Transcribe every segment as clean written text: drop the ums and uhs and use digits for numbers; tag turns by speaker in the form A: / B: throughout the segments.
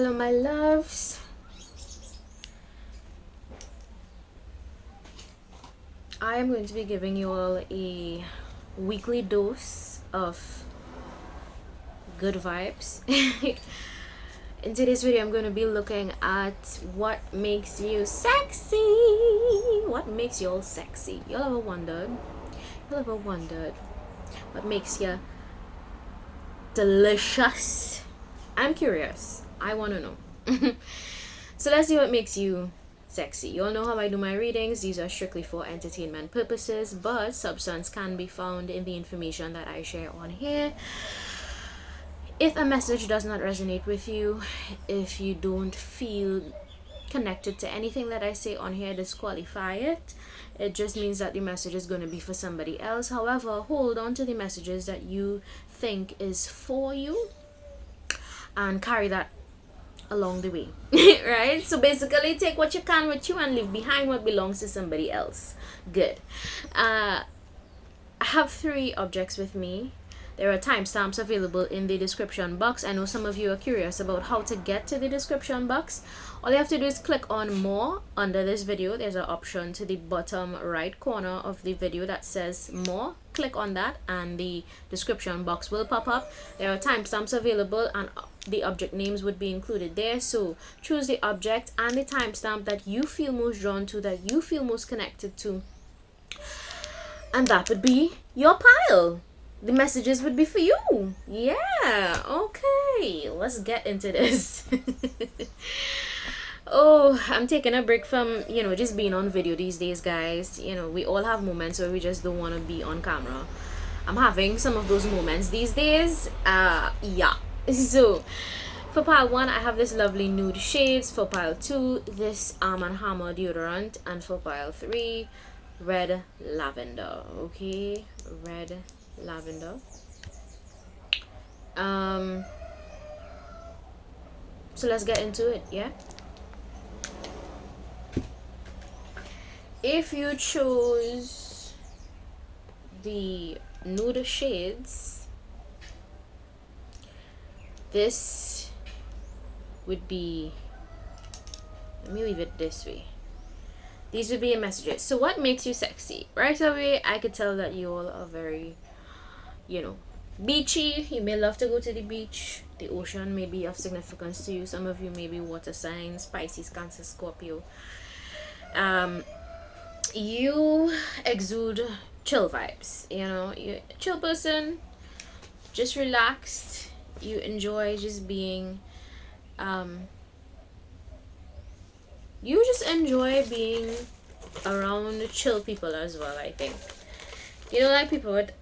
A: Hello my loves. I am going to be giving you all a weekly dose of good vibes. In today's video I'm going to be looking at what makes you sexy. What makes you all sexy? Y'all ever wondered? Y'all ever wondered what makes you delicious? I'm curious. I want to know. So let's see what makes you sexy. You all know how I do my readings. These are strictly for entertainment purposes, but substance can be found in the information that I share on here. If a message does not resonate with you, if you don't feel connected to anything that I say on here, disqualify it. It just means that the message is going to be for somebody else. However, hold on to the messages that you think is for you and carry that along the way. Right? So basically take what you can with you and leave behind what belongs to somebody else. Good. I have 3 objects with me. There are timestamps available in the description box. I know some of you are curious about how to get to the description box. All you have to do is click on more under this video. There's an option to the bottom right corner of the video that says more. Click on that and the description box will pop up. There are timestamps available and the object names would be included there. So choose the object and the timestamp that you feel most drawn to, that you feel most connected to, and that would be your pile. The messages would be for you. Yeah, okay, let's get into this. Oh, I'm taking a break from, just being on video these days, guys. We all have moments where we just don't want to be on camera. I'm having some of those moments these days. Yeah. So, for pile 1, I have this lovely Nude Shades. For pile 2, this Arm & Hammer deodorant. And for pile 3, red lavender. Okay, red lavender. So let's get into it. Yeah, if you chose the Nude Shades, this would be, let me leave it this way. These would be your messages. So what makes you sexy? Right away I could tell that you all are very, beachy. You may love to go to the beach. The ocean may be of significance to you. Some of you may be water signs, Pisces, Cancer, Scorpio. You exude chill vibes. You're a chill person, just relaxed. You enjoy just being you just enjoy being around chill people as well, I think. You don't like people with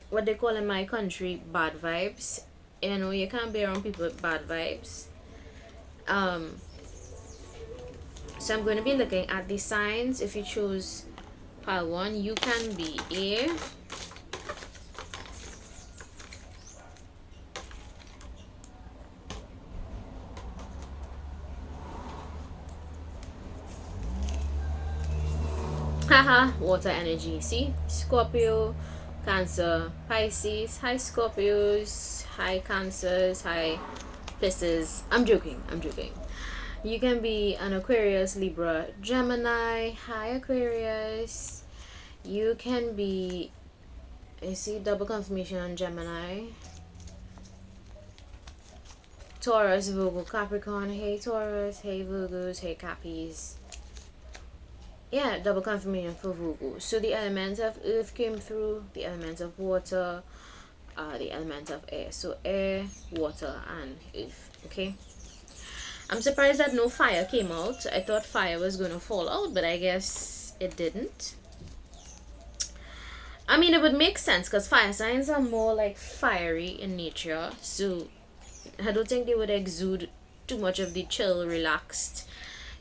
A: what they call in my country bad vibes. You can't be around people with bad vibes. So I'm going to be looking at the signs. If you choose pile 1, you can be air, haha, water energy. See, Scorpio, Cancer, Pisces. Hi Scorpios, hi Cancers, hi Pisces. I'm joking. You can be an Aquarius, Libra, Gemini. Hi Aquarius. You can be, I see double confirmation on Gemini, Taurus, Virgo, Capricorn. Hey Taurus, hey Virgos, hey Cappies. Yeah, double confirmation for Virgo. So the elements of earth came through, the elements of water, the element of air. So air, water, and earth. Okay. I'm surprised that no fire came out. I thought fire was going to fall out, but I guess it didn't. I mean, it would make sense because fire signs are more like fiery in nature. So I don't think they would exude too much of the chill, relaxed,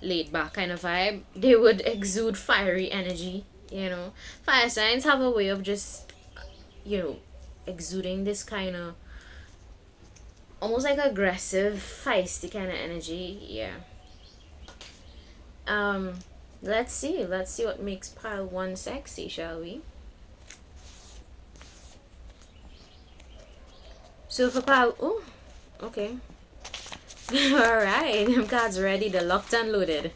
A: laid back kind of vibe. They would exude fiery energy. Fire signs have a way of just exuding this kind of almost like aggressive, feisty kind of energy. Yeah. Let's see what makes pile 1 sexy, shall we? So for pile, oh, okay, Alright, them cards ready, they're locked and loaded.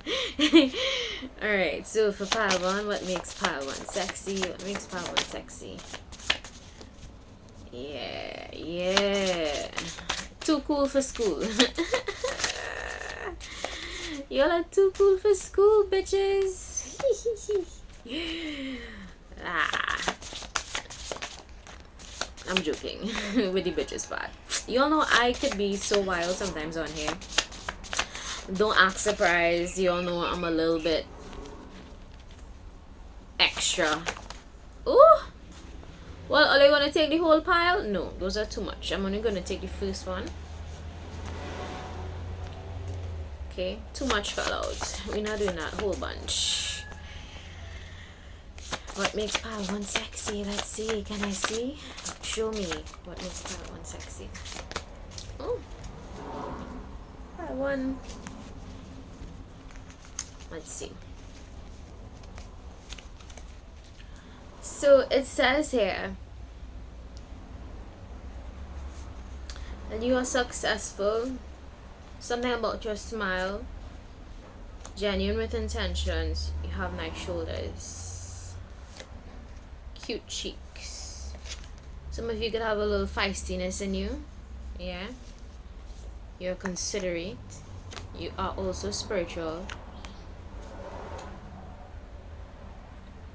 A: Alright, so for pile 1, what makes pile 1 sexy? What makes pile 1 sexy? Yeah. Too cool for school. Y'all are too cool for school, bitches. I'm joking with the bitches part. Y'all know I could be so wild sometimes on here. Don't act surprised. Y'all know I'm a little bit extra. Ooh. Well, are they gonna take the whole pile? No, those are too much. I'm only gonna take the first one. Okay, too much fell out. We're not doing that whole bunch. What makes pile 1 sexy? Let's see. Can I see? Show me what makes pile 1 sexy. Oh, pile 1. Let's see. So it says here that you are successful. Something about your smile. Genuine with intentions. You have nice shoulders. Cute cheeks. Some of you could have a little feistiness in you. Yeah. You're considerate. You are also spiritual.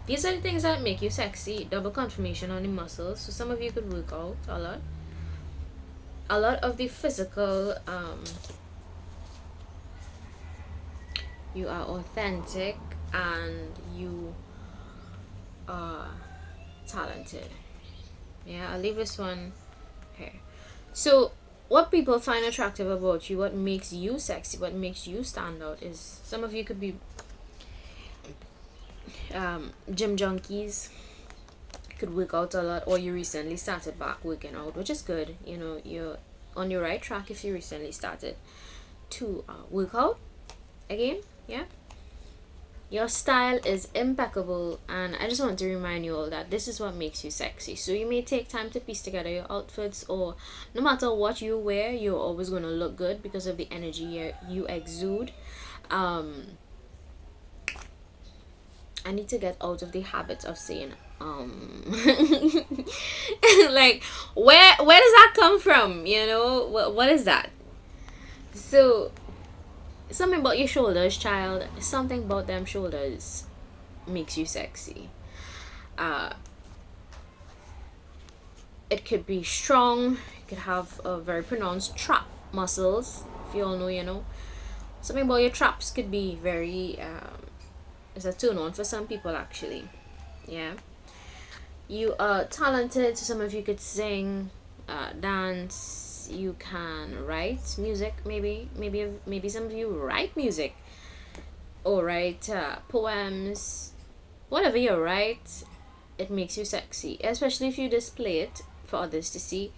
A: These are the things that make you sexy. Double confirmation on the muscles. So some of you could work out a lot. A lot of the physical, you are authentic and you are talented. Yeah, I'll leave this one here. So what people find attractive about you, what makes you sexy, what makes you stand out is some of you could be gym junkies, could work out a lot, or you recently started back working out, which is good. You know, you're on your right track if you recently started to work out again. Yeah, your style is impeccable, and I just want to remind you all that this is what makes you sexy. So you may take time to piece together your outfits, or no matter what you wear, you're always going to look good because of the energy you exude. I need to get out of the habit of saying like where does that come from? You know, what is that? So something about your shoulders, child. Something about them shoulders makes you sexy. It could be strong. It could have a very pronounced trap muscles. If you all know, you know. Something about your traps could be very it's a turn on for some people actually. Yeah, you are talented. So some of you could sing, dance. You can write music. Maybe some of you write music or write poems. Whatever you write, it makes you sexy. Especially if you display it for others to see,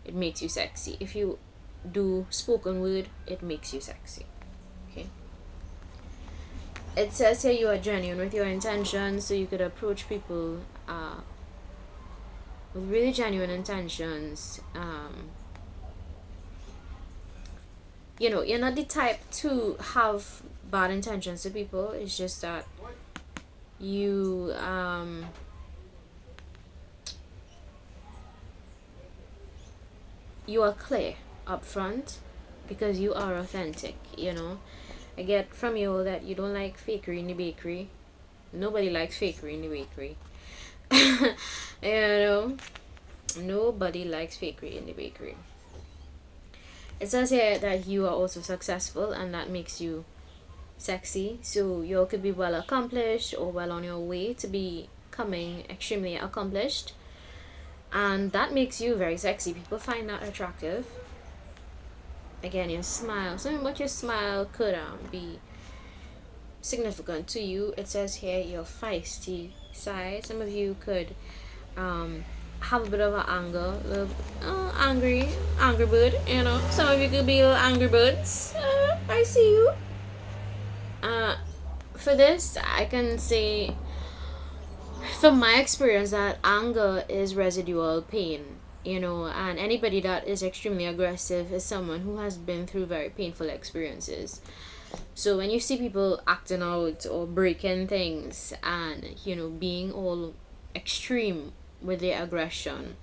A: it makes you sexy. If you do spoken word, it makes you sexy. Okay. It says here you are genuine with your intentions, so you could approach people with really genuine intentions. You know, you're not the type to have bad intentions to people. It's just that you you are clear up front because you are authentic. You know, I get from you that you don't like fakery in the bakery. Nobody likes fakery in the bakery. You know, nobody likes fakery in the bakery. It says here that you are also successful, and that makes you sexy. So you could be well accomplished or well on your way to becoming extremely accomplished, and that makes you very sexy. People find that attractive. Again, your smile. Something about your smile could be significant to you. It says here your feisty side. Some of you could have a bit of an anger, a little angry bird. You know, some of you could be little angry birds. I see you. For this, I can say from my experience that anger is residual pain. you know, and anybody that is extremely aggressive is someone who has been through very painful experiences. So when you see people acting out or breaking things and, you know, being all extreme with their aggression,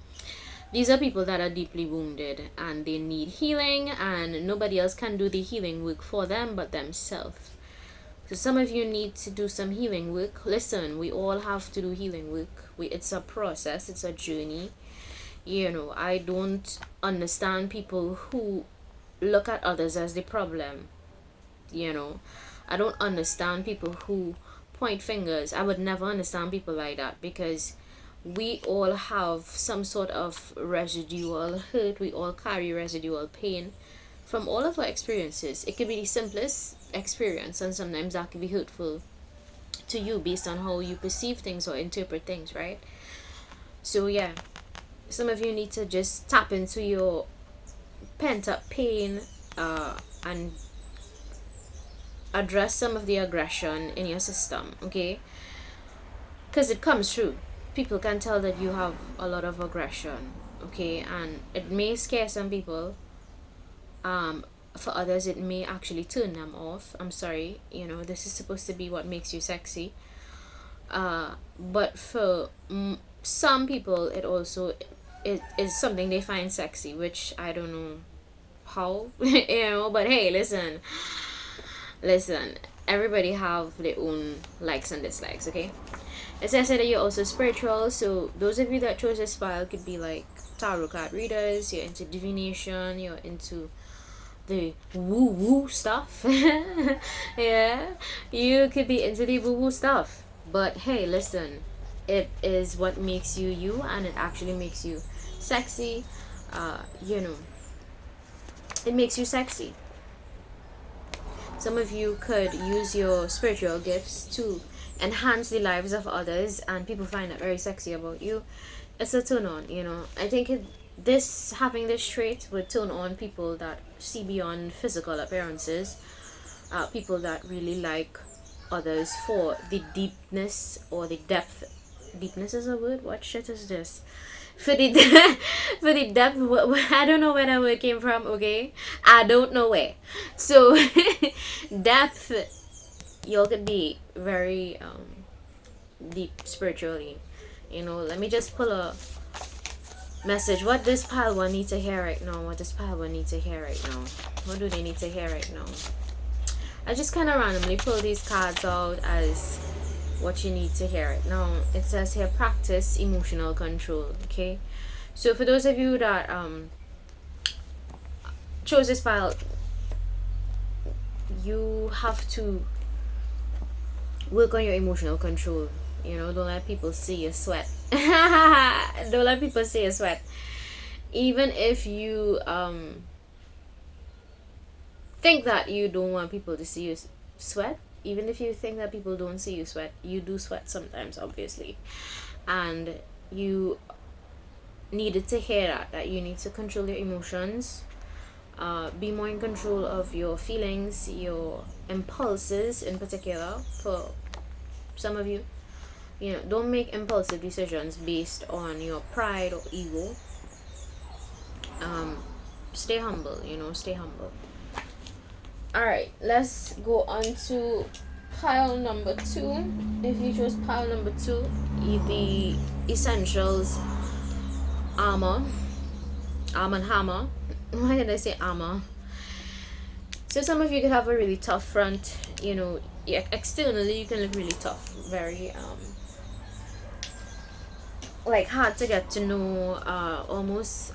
A: these are people that are deeply wounded and they need healing, and nobody else can do the healing work for them but themselves. So some of you need to do some healing work. Listen, we all have to do healing work. It's a process, it's a journey. You know, I don't understand people who look at others as the problem. You know, I don't understand people who point fingers. I would never understand people like that, because we all have some sort of residual hurt. We all carry residual pain from all of our experiences. It could be the simplest experience, and sometimes that could be hurtful to you based on how you perceive things or interpret things, right? So yeah, some of you need to just tap into your pent up pain, and address some of the aggression in your system, okay? Because it comes through. People can tell that you have a lot of aggression, okay? And it may scare some people. For others, it may actually turn them off. I'm sorry, you know, this is supposed to be what makes you sexy. But for some people, it is something they find sexy, which I don't know how, you know. But hey, listen, everybody have their own likes and dislikes, okay? As I said, that you're also spiritual, so those of you that chose this file could be like tarot card readers, you're into divination, you're into the woo woo stuff. Yeah, you could be into the woo woo stuff, but hey, listen, it is what makes you you, and it actually makes you sexy. You know, it makes you sexy. Some of you could use your spiritual gifts to enhance the lives of others, and people find it very sexy about you. It's a turn on, you know. I think having this trait would turn on people that see beyond physical appearances, people that really like others for the deepness or the depth. Deepness is a word? What shit is this? For the for the depth, I don't know where that word came from, okay? I don't know where. So depth, y'all could be very deep spiritually, you know. Let me just pull a message. What does pile one need to hear right now? What does pile one need to hear right now? What do they need to hear right now? I just kind of randomly pull these cards out as what you need to hear right now. It says here, practice emotional control, okay? So for those of you that chose this file, you have to work on your emotional control. You know, don't let people see you sweat. Don't let people see you sweat. Even if you think that you don't want people to see you sweat, even if you think that people don't see you sweat, you do sweat sometimes, obviously. And you needed to hear that you need to control your emotions, be more in control of your feelings, your impulses in particular. For some of you, you know, don't make impulsive decisions based on your pride or ego. Stay humble, you know, stay humble. Alright, let's go on to pile number 2. If you chose pile number 2, the essentials, armor and hammer. Why did I say armor? So some of you could have a really tough front, you know. Externally you can look really tough, very like hard to get to know, almost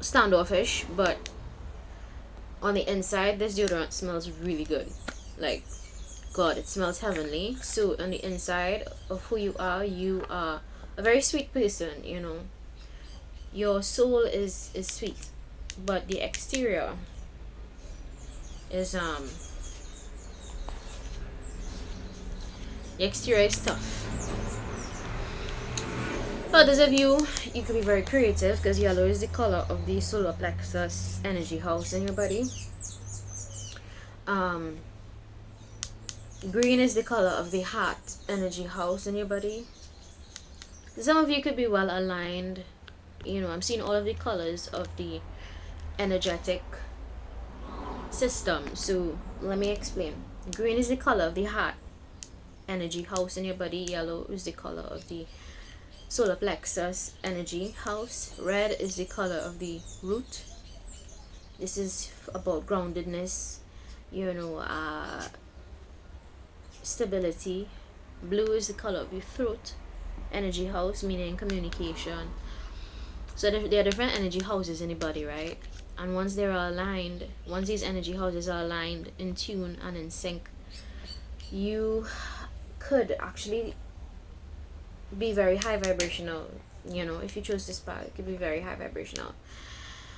A: standoffish, but on the inside, this deodorant smells really good. Like, God, it smells heavenly. So on the inside of who you are a very sweet person, you know. Your soul is sweet, but the exterior is tough. For those of you, you could be very creative, because yellow is the color of the solar plexus energy house in your body. Green is the color of the heart energy house in your body. Some of you could be well aligned you know, I'm seeing all of the colors of the energetic system. So let me explain. Green is the color of the heart energy house in your body. Yellow is the color of the solar plexus energy house. Red is the color of the root. This is about groundedness, you know, stability. Blue is the color of your throat energy house, meaning communication. So there are different energy houses in the body, right? And once they're aligned, once these energy houses are aligned, in tune and in sync, you could actually be very high vibrational. You know, if you choose this path, it could be very high vibrational.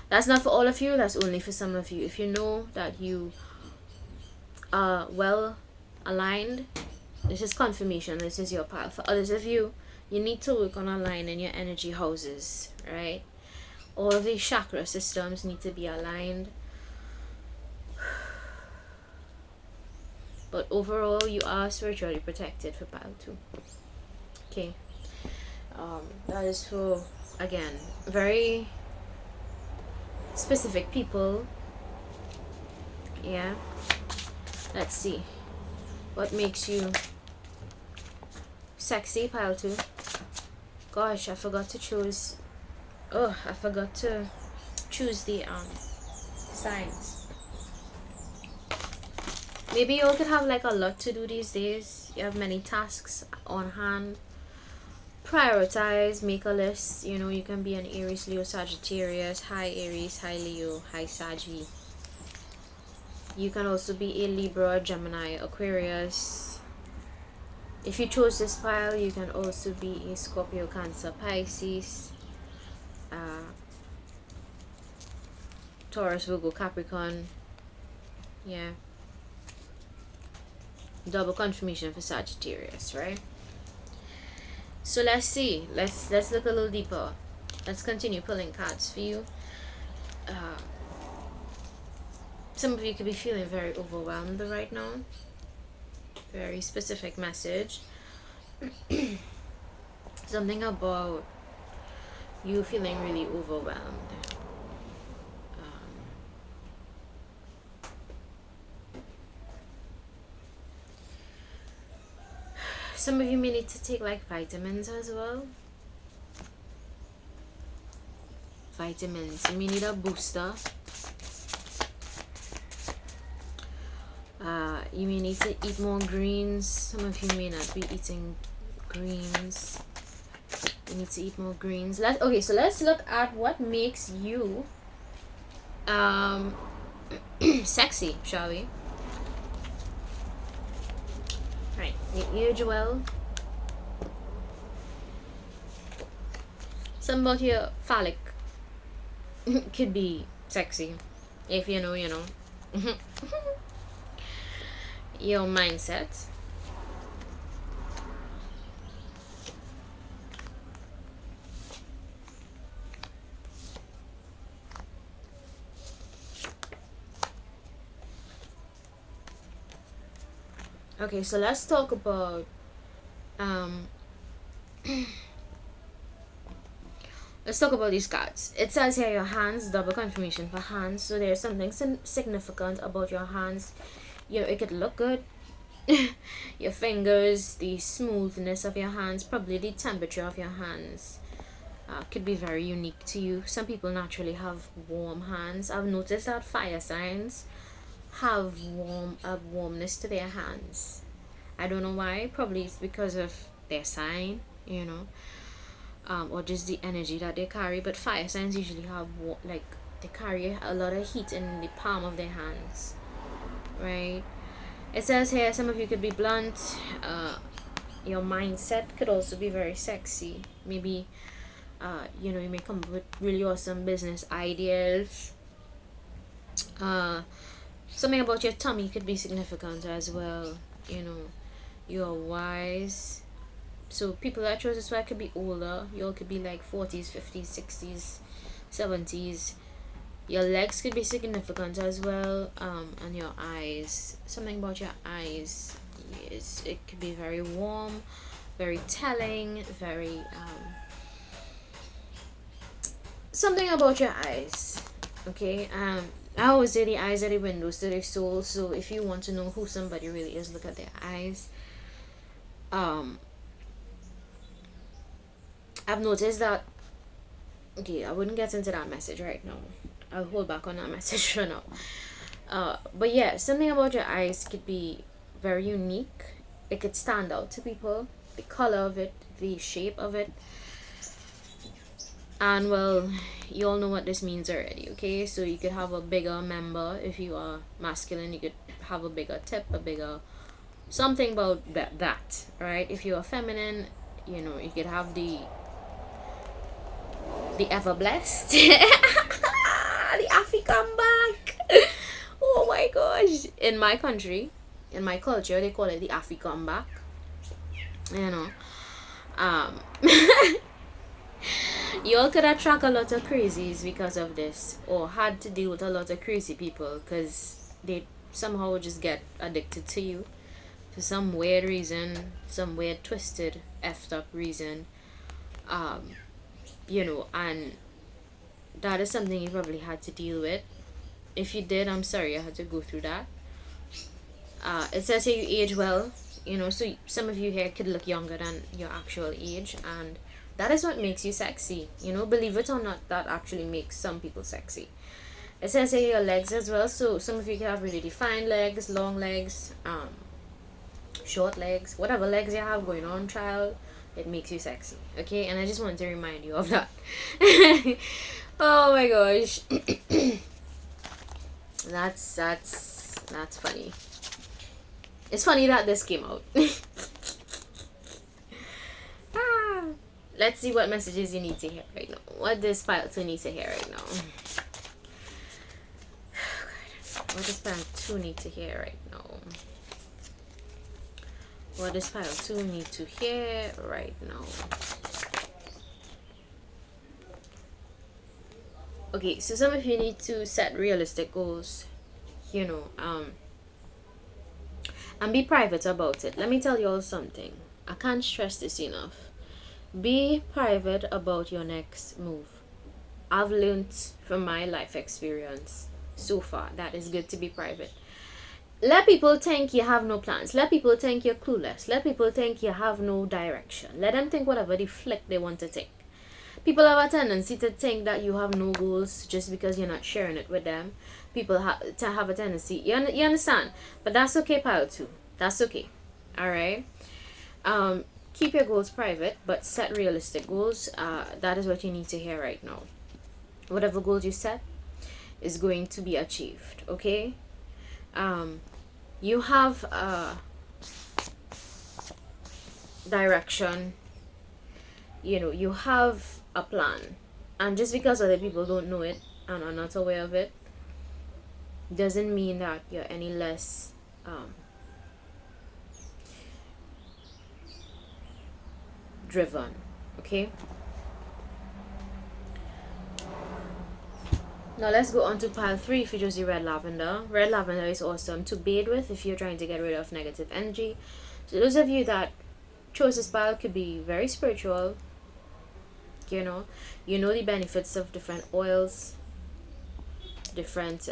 A: That's not for all of you, that's only for some of you. If you know that you are well aligned, this is confirmation, this is your path. For others of you, you need to work on aligning your energy houses, right? All of these chakra systems need to be aligned. But overall, you are spiritually protected for pile 2. Okay. That is for, again, very specific people. Yeah. Let's see. What makes you sexy, pile 2? Gosh, I forgot to choose. Oh, I forgot to choose the signs. Maybe you all could have like a lot to do these days. You have many tasks on hand. Prioritize, make a list. You know, you can be an Aries, Leo, Sagittarius, high Aries, high Leo, high Saggy. You can also be a Libra, Gemini, Aquarius. If you chose this pile, you can also be a Scorpio, Cancer, Pisces, Taurus, Virgo, Capricorn. Yeah. Double confirmation for Sagittarius, right? So let's see. Let's look a little deeper. Let's continue pulling cards for you. Some of you could be feeling very overwhelmed right now. Very specific message. Something about you feeling really overwhelmed. Some of you may need to take like vitamins as well. Vitamins. You may need a booster. You may need to eat more greens. Some of you may not be eating greens. You need to eat more greens. Okay, so let's look at what makes you sexy, shall we? Right, the usual. Something about your phallic could be sexy. If you know, you know. Your mindset. Okay, so let's talk about let's talk about these cards. It says here your hands, double confirmation for hands. So there's something significant about your hands. You know, it could look good. Your fingers, the smoothness of your hands, probably the temperature of your hands could be very unique to you. Some people naturally have warm hands. I've noticed that fire signs have warmness to their hands. I don't know why. Probably it's because of their sign, you know, or just the energy that they carry. But fire signs usually have like they carry a lot of heat in the palm of their hands, right? It says here some of you could be blunt. Your mindset could also be very sexy. Maybe you know, you may come up with really awesome business ideas. Something about your tummy could be significant as well. You know, you're wise. So people that chose this one could be older. You all could be like 40s, 50s, 60s, 70s. Your legs could be significant as well. And your eyes. Something about your eyes. Yes, it could be very warm, very telling, very something about your eyes. Okay, I always say the eyes are the windows to their soul. So if you want to know who somebody really is, look at their eyes. I've noticed that. Okay, I wouldn't get into that message right now. I'll hold back on that message for now. But yeah, something about your eyes could be very unique. It could stand out to people. The color of it, the shape of it. And well, you all know what this means already, okay? So you could have a bigger member if you are masculine. You could have a bigger tip, a bigger something about that, right? If you are feminine, you know, you could have the ever blessed. The African back. Oh my gosh. In my country, in my culture, they call it the African back. You know. You all could attract a lot of crazies because of this, or had to deal with a lot of crazy people because they somehow just get addicted to you for some weird reason, some weird twisted effed up reason. You know, and that is something you probably had to deal with. If you did, I'm sorry I had to go through that. It says here you age well, you know, so some of you here could look younger than your actual age, and that is what makes you sexy, you know. Believe it or not, that actually makes some people sexy. It says here your legs as well, so some of you can have really defined legs, long legs, short legs, whatever legs you have going on, child. It makes you sexy, okay? And I just want to remind you of that. Oh my gosh. That's funny. It's funny that this came out. Let's see what messages you need to hear right now. What does pile 2 need to hear right now? What does pile 2 need to hear right now? What does pile 2 need to hear right now? Okay, so some of you need to set realistic goals, you know, and be private about it. Let me tell you all something. I can't stress this enough. Be private about your next move. I've learned from my life experience so far that it's good to be private. Let people think you have no plans. Let people think you're clueless. Let people think you have no direction. Let them think whatever the flick they want to think. People have a tendency to think that you have no goals just because you're not sharing it with them. People have a tendency. You understand? But that's okay, pile 2. That's okay. Alright? Keep your goals private, but set realistic goals. That is what you need to hear right now. Whatever goals you set is going to be achieved. Okay? You have direction, you know, you have a plan, and just because other people don't know it and are not aware of it doesn't mean that you're any less driven. Okay, now let's go on to pile 3 if you just the red lavender. Red lavender is awesome to bathe with if you're trying to get rid of negative energy. So those of you that chose this pile could be very spiritual, you know the benefits of different oils, different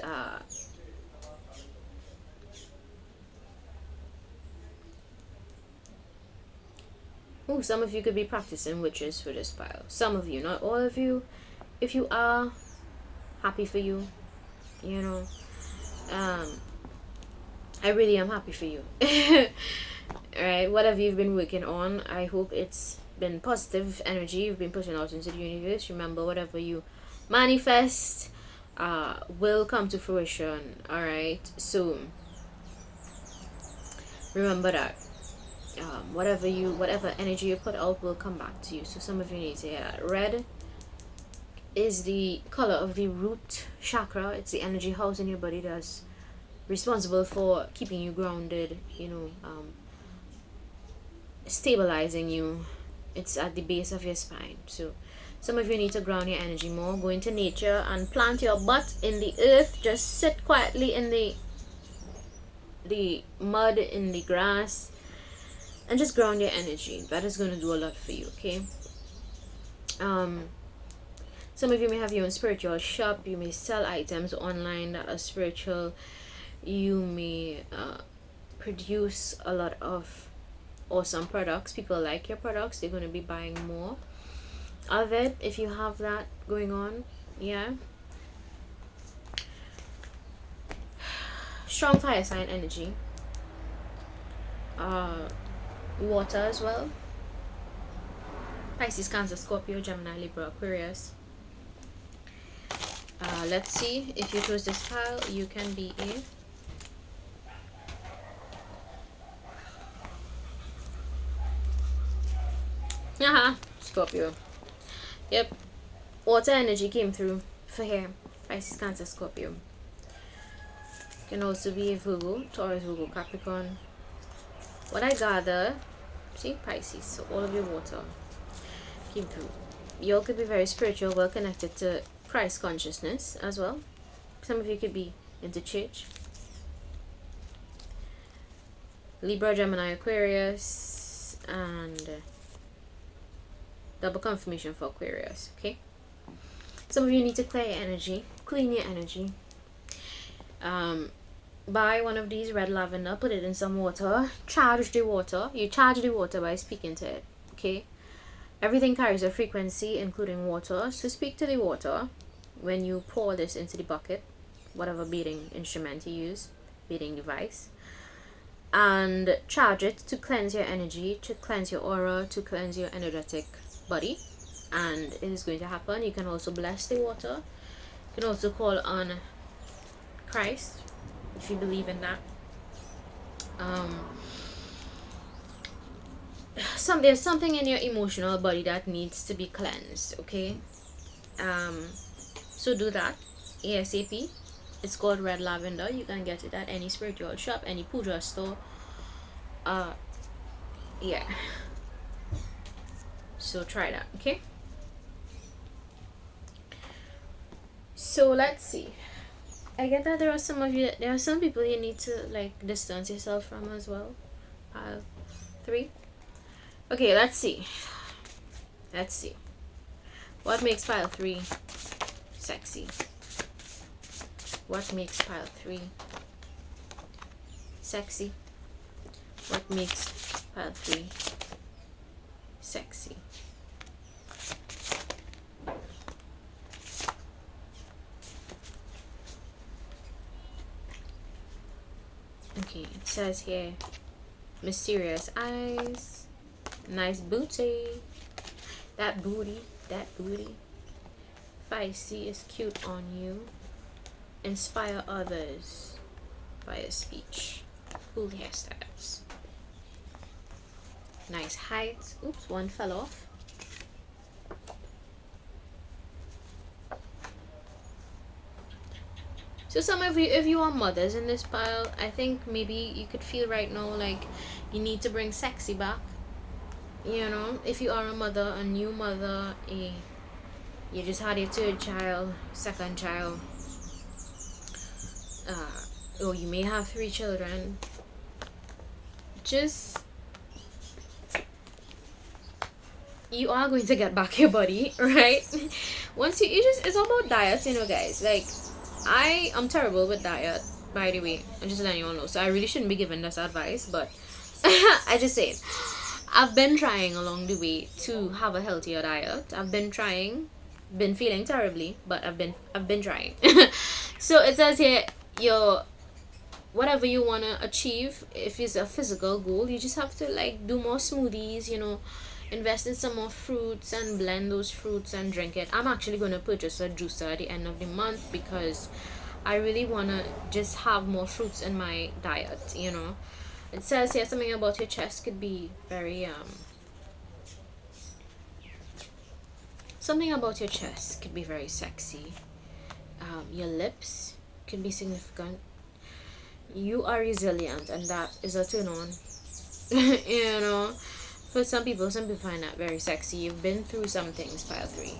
A: some of you could be practicing witches for this pile. Some of you, not all of you. If you are, happy for you, you know. I really am happy for you. Alright, whatever you've been working on, I hope it's been positive energy you've been putting out into the universe. Remember, whatever you manifest will come to fruition. Alright, so remember that whatever energy you put out will come back to you. So some of you need to hear that. Red is the color of the root chakra. It's the energy house in your body that's responsible for keeping you grounded, you know, stabilizing you. It's at the base of your spine. So some of you need to ground your energy more. Go into nature and plant your butt in the earth. Just sit quietly in the mud, in the grass, and just ground your energy. That is going to do a lot for you. Okay, Some of you may have your own spiritual shop. You may sell items online that are spiritual. You may produce a lot of awesome products. People like your products. They're going to be buying more of it if you have that going on. Yeah. Strong fire sign energy. Water as well. Pisces, Cancer, Scorpio, Gemini, Libra, Aquarius. Let's see if you choose this pile, you can be a Scorpio. Yep, water energy came through for here. Pisces, Cancer, Scorpio. Can also be a Virgo, Taurus, Virgo, Capricorn. What I gather, see, Pisces, so all of your water came through. You all could be very spiritual, well connected to Christ consciousness as well. Some of you could be into church. Libra, Gemini, Aquarius, and double confirmation for Aquarius. Okay, some of you need to clear your energy, clean your energy. Buy one of these red lavender, put it in some water, charge the water. You charge the water by speaking to it. Okay, everything carries a frequency, including water, so speak to the water when you pour this into the bucket, whatever beading instrument you use, beading device, and charge it to cleanse your energy, to cleanse your aura, to cleanse your energetic body, and it is going to happen. You can also bless the water. You can also call on Christ if you believe in that. There's something in your emotional body that needs to be cleansed. Okay, so do that ASAP. It's called red lavender. You can get it at any spiritual shop, any puja store. Yeah, so try that. Okay, so let's see. I get that there are some people you need to like distance yourself from as well. Pile 3. Okay, let's see. What makes pile 3 sexy? What makes pile 3 sexy? What makes pile 3 sexy? Okay, it says here, mysterious eyes, nice booty, that booty, feisty is cute on you, inspire others by your speech, cool hairstyles, nice height. Oops, one fell off. So some of you, if you are mothers in this pile, I think maybe you could feel right now like you need to bring sexy back. You know, if you are a mother, a new mother, you just had your 3rd child, 2nd child, or you may have 3 children. Just, you are going to get back your body, right? Once it's all about diet, you know, guys. Like, I'm terrible with diet, by the way. I'm just letting you all know. So I really shouldn't be giving this advice, but I just say it. I've been trying along the way to have a healthier diet. I've been trying, been feeling terribly, but I've been trying. So it says here, whatever you wanna achieve, if it's a physical goal, you just have to like do more smoothies, you know, invest in some more fruits and blend those fruits and drink it. I'm actually going to purchase a juicer at the end of the month because I really want to just have more fruits in my diet, you know. It says here something about your chest could be very something about your chest could be very sexy. Your lips could be significant. You are resilient, and that is a turn on. You know, for some people find that very sexy. You've been through some things, pile 3.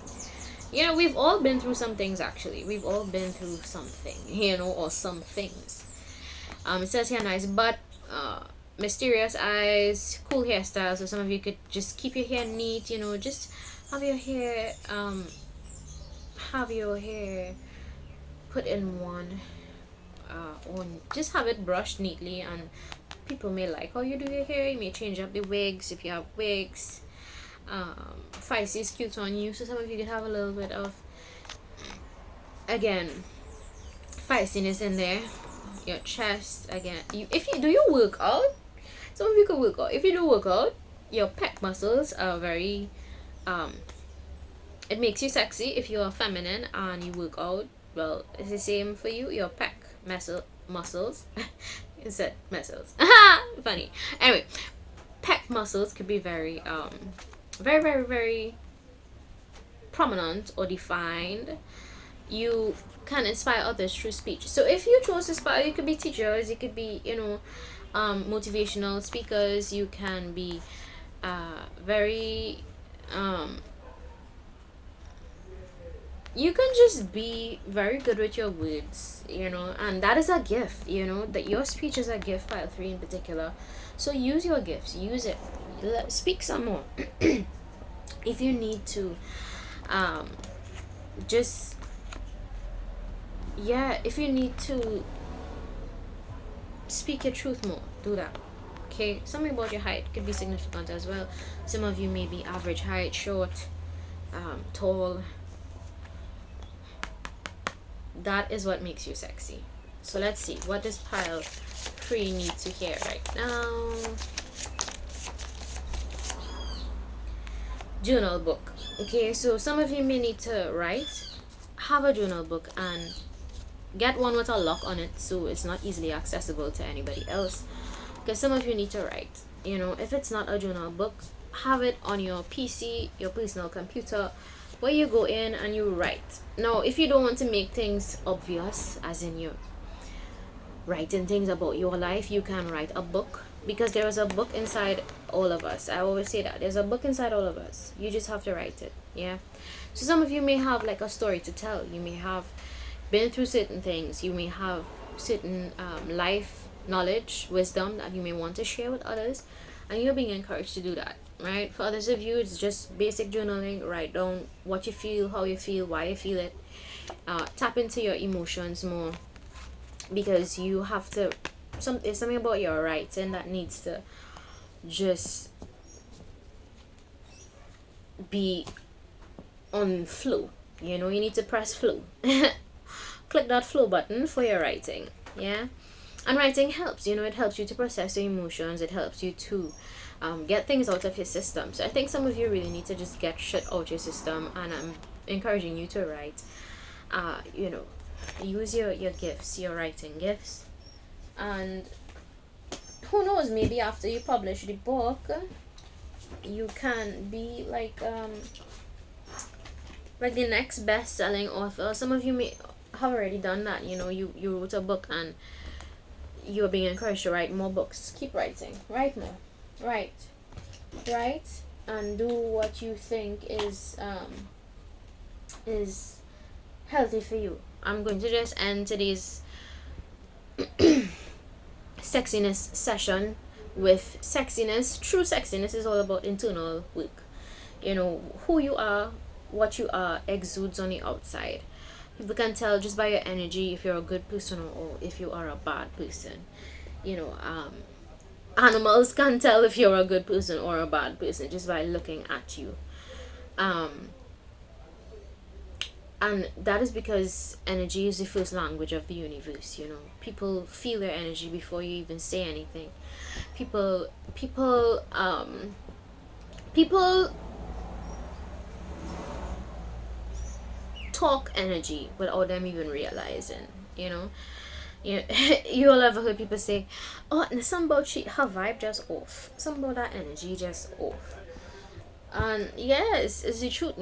A: You know, we've all been through some things, actually. We've all been through something, you know, or some things. It says here nice butt, mysterious eyes, cool hairstyles. So some of you could just keep your hair neat, you know, just have your hair have your hair put in one, on just have it brushed neatly, and people may like how you do your hair. You may change up the wigs if you have wigs. Feisty is cute on you, so some of you can have a little bit of, again, feistiness in there. Your chest, again, if you do your workout, some of you can work out. If you do work out, your pec muscles are very, it makes you sexy. If you're feminine and you work out, well, it's the same for you. Your pec muscles instead muscles. Funny. Anyway, pec muscles could be very very, very, very prominent or defined. You can inspire others through speech. So if you chose to inspire, you could be teachers, you could be, motivational speakers, you can be very you can just be very good with your words, and that is a gift, that your speech is a gift, pile 3 in particular. So use your gifts, use it, speak some more. If you need to if you need to speak your truth more, do that. Okay, something about your height could be significant as well. Some of you may be average height, short, tall. That is what makes you sexy. So let's see, what does pile 3 need to hear right now? Journal book. Okay, so some of you may need to write. Have a journal book and get one with a lock on it so it's not easily accessible to anybody else, because some of you need to write. If it's not a journal book, have it on your PC, your personal computer, where you go in and you write. Now, if you don't want to make things obvious, as in you're writing things about your life, you can write a book, because there is a book inside all of us. I always say that there's a book inside all of us. You just have to write it. Yeah. So some of you may have like a story to tell. You may have been through certain things. You may have certain life knowledge, wisdom that you may want to share with others, and you're being encouraged to do that. Right? For others of you, it's just basic journaling. Write down what you feel, how you feel, why you feel it. Tap into your emotions more, because you have to. There's something about your writing that needs to just be on flow. You need to press flow. Click that flow button for your writing. Yeah, and writing helps. It helps you to process your emotions. It helps you to get things out of your system. So I think some of you really need to just get shit out your system, and I'm encouraging you to write. Use your gifts, your writing gifts, and who knows, maybe after you publish the book, you can be like the next best-selling author. Some of you may have already done that. You wrote a book and you're being encouraged to write more books. Keep writing. Write more. Write, and do what you think is healthy for you. I'm going to just end today's sexiness session with sexiness. True sexiness is all about internal work. Who you are, what you are, exudes on the outside. People can tell just by your energy if you're a good person or if you are a bad person. Animals can tell if you're a good person or a bad person just by looking at you. And that is because energy is the first language of the universe. People feel their energy before you even say anything. People talk energy without them even realizing. You'll ever heard people say, "Oh, and something about her vibe just off. Something about that energy just off." And yeah, it's the truth.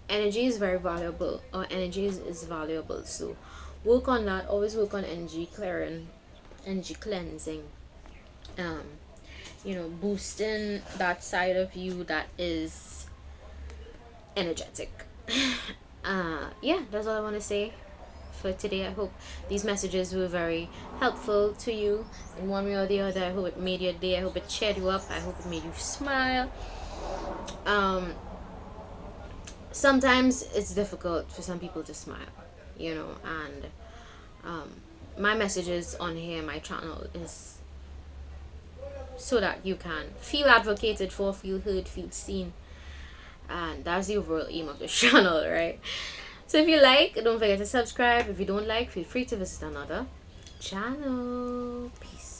A: Energy is very valuable. Our energy is valuable. So work on that. Always work on energy clearing, energy cleansing. Boosting that side of you that is energetic. That's all I want to say for today. I hope these messages were very helpful to you in one way or the other. I hope it made your day. I hope it cheered you up. I hope it made you smile. sometimes it's difficult for some people to smile, you know, and my messages on here, my channel, is so that you can feel advocated for, feel heard, feel seen, and that's the overall aim of the channel, right? So if you like, don't forget to subscribe. If you don't like, feel free to visit another channel. Peace.